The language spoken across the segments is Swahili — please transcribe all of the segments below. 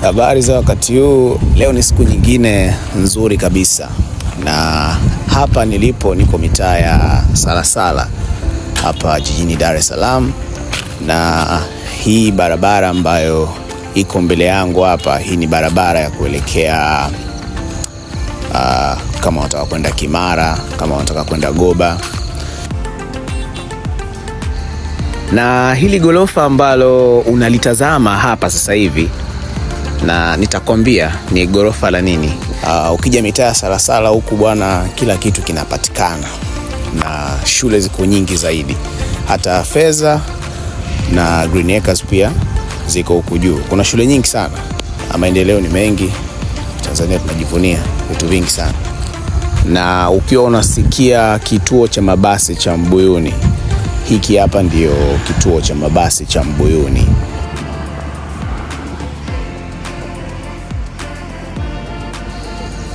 Habari za wakati huu. Leo ni siku nyingine nzuri kabisa, na hapa nilipo niko mitaa ya Salasala hapa jijini Dar es Salaam, na hii barabara ambayo iko mbele yangu hapa, hii ni barabara ya kuelekea kama unataka kwenda Kimara, kama unataka kwenda Goba. Na hili gorofa ambalo unalitazama hapa sasa hivi, na nitakwambia ni gorofa la nini. Ukija mitaa ya Salasala huku bwana, kila kitu kinapatikana, na shule ziko nyingi zaidi. Hata Feza na Green Acres pia ziko huku juu. Kuna shule nyingi sana. Maendeleo ni mengi. Tanzania tunajivunia vitu vingi sana. Na ukiwa unasikia kituo cha mabasi cha Mbuyuni, hiki hapa ndio kituo cha mabasi cha Mbuyuni.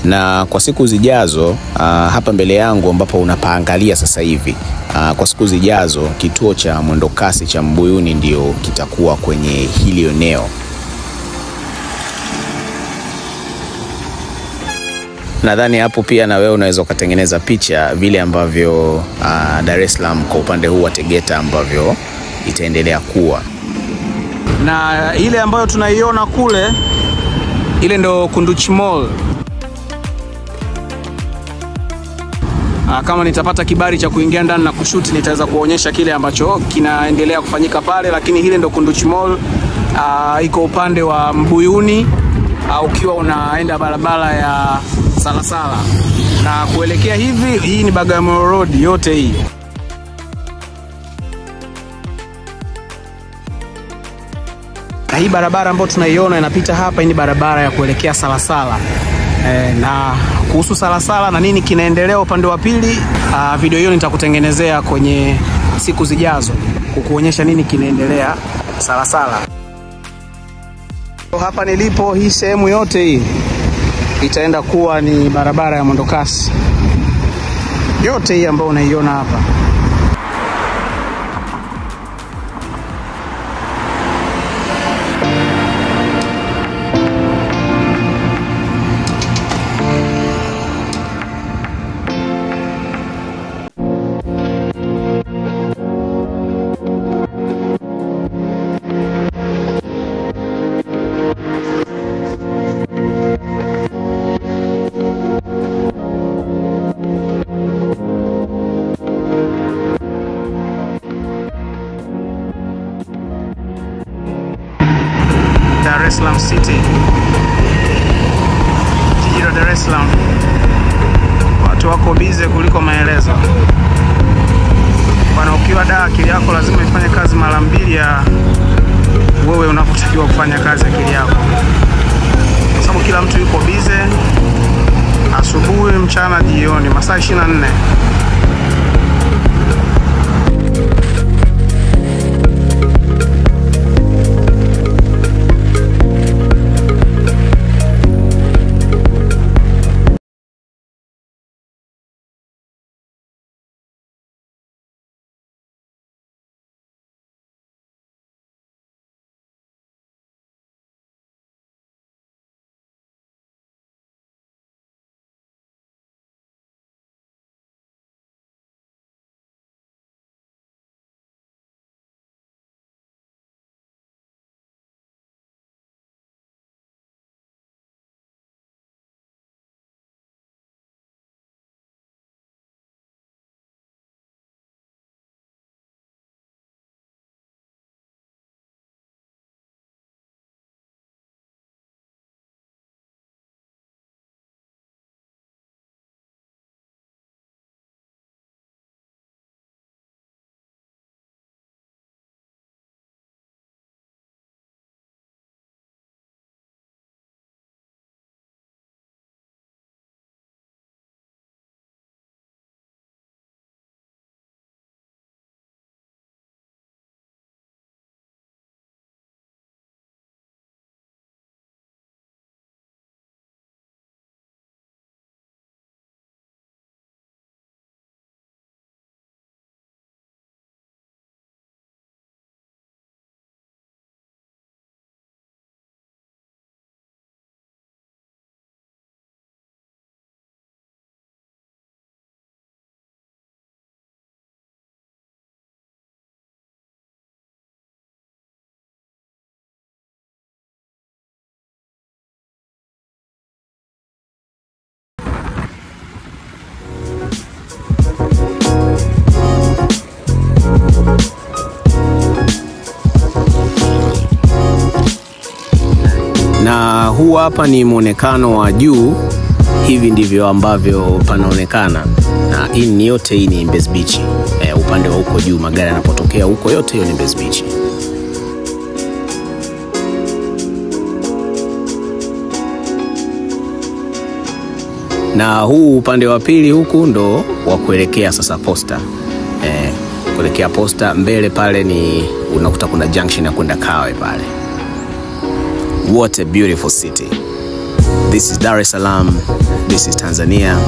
Na kwa siku zijazo, hapa mbele yangu ambapo unapaangalia sasa hivi, kwa siku zijazo kituo cha mwendokasi cha Mbuyuni ndio kitakuwa kwenye hili eneo. Nadhani hapo pia na wewe unaweza kutengeneza picha vile ambavyo Dar es Salaam kwa upande huu wa Tegeta ambavyo itaendelea kuwa. Na ile ambayo tunaiona kule, ile ndo Kunduchi Mall. Kama nitapata kibali cha kuingia ndani na kushuti, nitaweza kuonyesha kile ambacho kinaendelea kufanyika pale, lakini ile ndo Kunduchi Mall. Iko upande wa Mbuyuni, ukiwa unaenda barabara ya Salasala na kuelekea hivi. Hii ni Bagamoyo Road yote hii. Na hii barabara ambayo tunaiona inapita hapa, hii ni barabara ya kuelekea Salasala. Na kuhusu Salasala na nini kinaendelea upande wa pili, video hiyo nitakutengenezea kwenye siku zijazo kukuonyesha nini kinaendelea Salasala. Hapa nilipo, hii sehemu yote hii itaenda kuwa ni barabara ya mwendokasi yote hii ambayo unaiona hapa. Dar es Salaam City, jiji la Dar es Salaam. Watu wako bize kuliko maelezo bwana. Ukiwa Dar, akili yako lazima ifanye kazi mara mbili ya wewe unapotakiwa kufanya kazi akili yako, kwa sababu kila mtu yuko bize, asubuhi, mchana, jioni, masaa 24. Na huu hapa ni muonekano wa juu. Hivi ndivyo ambavyo panaonekana. Na hii yote hii ni Mbezi Beach. Upande wa huko juu magari yanapotokea huko, yote hiyo ni Mbezi Beach. Na huu upande wa pili huku ndo wa kuelekea sasa Posta. Kuelekea Posta mbele pale ni unakuta kuna junction ya kwenda Kawe pale. What a beautiful city. This is Dar es Salaam. This is Tanzania.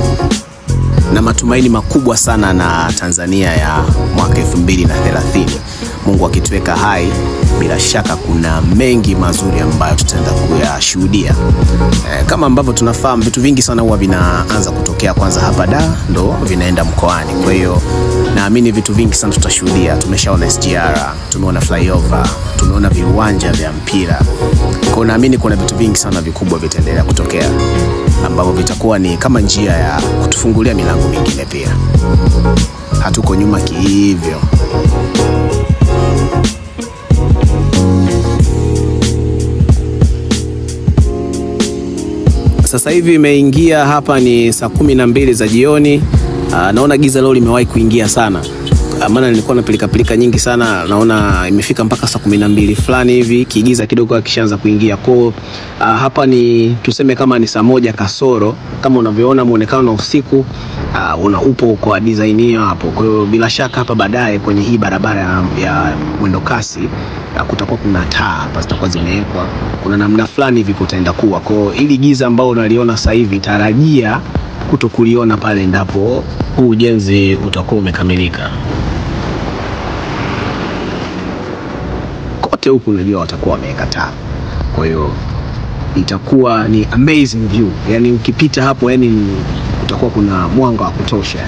Na matumaini makubwa sana na Tanzania ya mwaka 2030. Mungu akituweka hai, bila shaka kuna mengi mazuri ambayo tutaenda kuyashuhudia. Kama ambavyo tunafahamu, vitu vingi sana huwa vinaanza kutokea kwanza hapa Dar, ndo vinaenda mkoani. Kwa hiyo naamini vitu vingi sana tutashuhudia. Tumeshaona SGR, tumeona flyover, tumeona viwanja vya mpira. Kwa naamini kuna vitu vingi sana vikubwa vitaendelea kutokea, ambavyo vitakuwa ni kama njia ya kutufungulia milango mingine pia. Hatuko nyuma kihivyo. Sasa hivi imeingia hapa ni saa 12 za jioni. Naona giza leo limewahi kuingia sana. Maana nilikuwa na pilika nyingi sana. Naona imefika mpaka saa 12 fulani hivi, kigiza kidogo akishaanza kuingia. Kwa hapa ni tuseme kama ni saa 1 kasoro. Kama unavyoona muonekano wa usiku upo kwa design hiyo hapo. Kwa hiyo bila shaka hapa baadaye kwenye hii barabara ya mwendo kasi kutakuwa kuna taa hapa zitakuwa zimewekwa. Kuna namna fulani hivi kutaenda kuwa. Kwa hiyo ili giza ambao unaliona sasa hivi tarajia kutokuliona pale ndapo huu ujenzi utakuwa umekamilika. Kote huku unajua watakuwa wameweka taa. Kwa hiyo itakuwa ni amazing view. Yani ukipita hapo yani utakuwa kuna mwanga wa kutosha.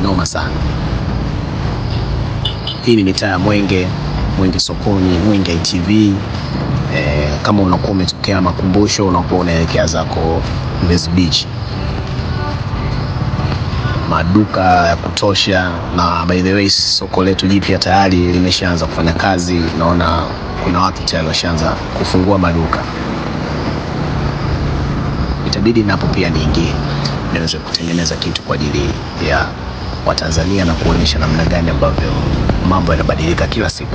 Noma sana. Hii ni mitaa ya Mwenge Sokoni, Mwenge ITV. Kama unakuwa umetokea Makumbusho, unakuwa unaelekea zako Mbezi Beach. Maduka ya kutosha, na by the way soko letu jipya tayari limeshaanza kufanya kazi. Naona kuna watu tayari washaanza kufungua maduka. Itabidi napo pia niingie niweze kutengeneza kitu kwa ajili ya Watanzania na kuonyesha namna gani ambavyo mambo yanabadilika kila siku.